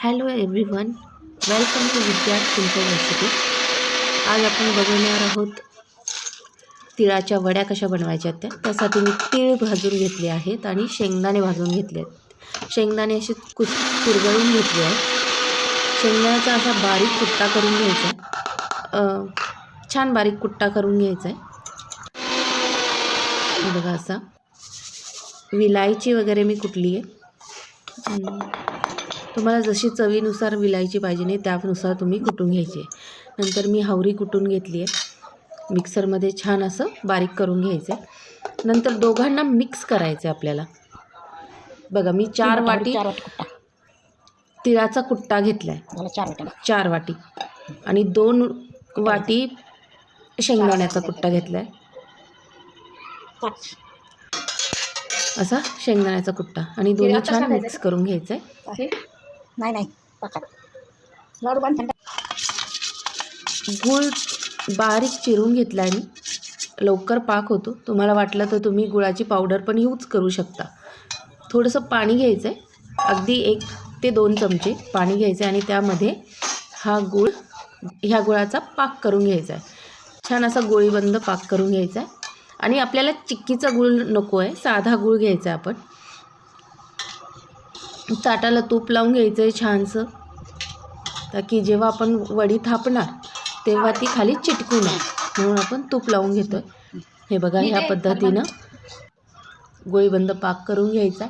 Hello everyone, welcome to Vidya simple recipe. आज आपण बघणार आहोत तिळाच्या वड्या कशा बनवायच्या त्यासाठी मी तीळ भाजून घेतले आहेत आणि शेंगदाणे भाजून घेतले आहेत. शेंगदाणे असे कुरगळून घेतले आहेत. शेंगदाण्याचा असा बारीक कुट्टा करून घ्यायचा आहे. छान बारीक कुट्टा करून घ्यायचा आहे. बघा असा विलायची वगैरे मी कुटली आहे. तुम्हाला जशी चवीनुसार विलायची पाहिजे नाही त्यानुसार तुम्ही कुटून घ्यायची. नंतर मी हावरी कुटून घेतली आहे. मिक्सरमध्ये छान असं बारीक करून घ्यायचं आहे. नंतर दोघांना मिक्स करायचं आहे आपल्याला. बघा मी 4 वाटी तिळाचा कुट्टा घेतला आहे. 4 वाटी आणि 2 वाटी शेंगदाण्याचा कुट्टा घेतला आहे. असा शेंगदाण्याचा कुट्टा आणि दोन्ही छान मिक्स करून घ्यायचं आहे. गूळ बारीक चिरून घेतला आहे मी. लवकर पाक होतो. तुम्हाला वाटलं तर तुम्ही गुळाची पावडर पण यूज करू शकता. थोडंसं पाणी घ्यायचं आहे. अगदी 1 ते 2 चमचे पाणी घ्यायचं आहे आणि त्यामध्ये ह्या गुळाचा पाक करून घ्यायचा आहे. छान असा गोळीबंद पाक करून घ्यायचा आहे. आणि आपल्याला चिक्कीचा गूळ नको आहे, साधा गूळ घ्यायचा आहे. आपण ताटाला तूप लावून घ्यायचं आहे छानसं, तर की जेव्हा आपण वडी थापणार तेव्हा ती खाली चिटकू नये म्हणून आपण तूप लावून घेतो आहे. हे बघा ह्या पद्धतीनं गोळीबंद पाक करून घ्यायचा.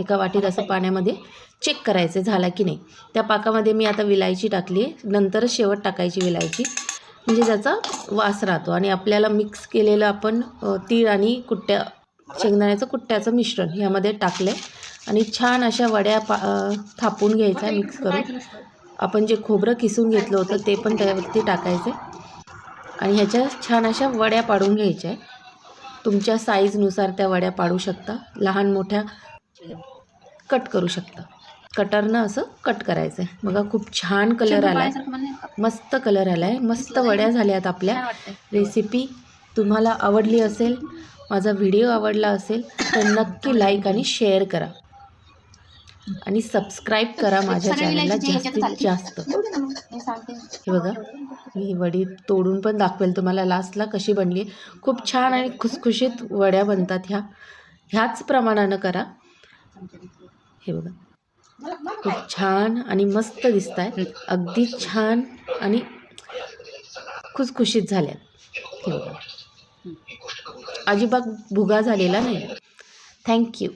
एका वाटीत असं पाण्यामध्ये चेक करायचं झाला की नाही. त्या पाकामध्ये मी आता विलायची टाकली आहे. नंतरच शेवट टाकायची विलायची, म्हणजे त्याचा वास राहतो. आणि आपल्याला मिक्स केलेलं आपण तीळ आणि शेंगदाण्याचं कुट्ट्याचं मिश्रण ह्यामध्ये टाकलं आहे आणि छान अशा वड्या थापून घ्यायच्या मिक्स करून. आपण जे खोबरं किसून घेतलं होतं ते पण त्यावरती टाकायचं आणि ह्याच्या छान अशा वड्या पाडून घ्यायच्या. तुमच्या साईजनुसार त्या वड्या पाडू शकता. लहान मोठ्या कट करू शकता. कटरनं असं कट करायचं आहे. बघा खूप छान कलर आला आहे, मस्त कलर आला आहे, मस्त वड्या झाल्यात आपल्या. रेसिपी तुम्हाला आवडली असेल, माझा व्हिडिओ आवडला असेल तर नक्की लाईक आणि शेअर करा आणि सबस्क्राईब करा माझ्या चॅनलला जास्तीत जास्त. हे बघा ही वडी तोडून पण दाखवेल तुम्हाला लास्टला कशी बनली. खूप छान आणि खुसखुशीत वड्या बनतात. ह्याच प्रमाणानं करा. हे बघा खूप छान आणि मस्त दिसत आहेत. अगदी छान आणि खुसखुशीत झाल्यात. हे बघा अजिबात भुगा झालेला नाही. थँक्यू.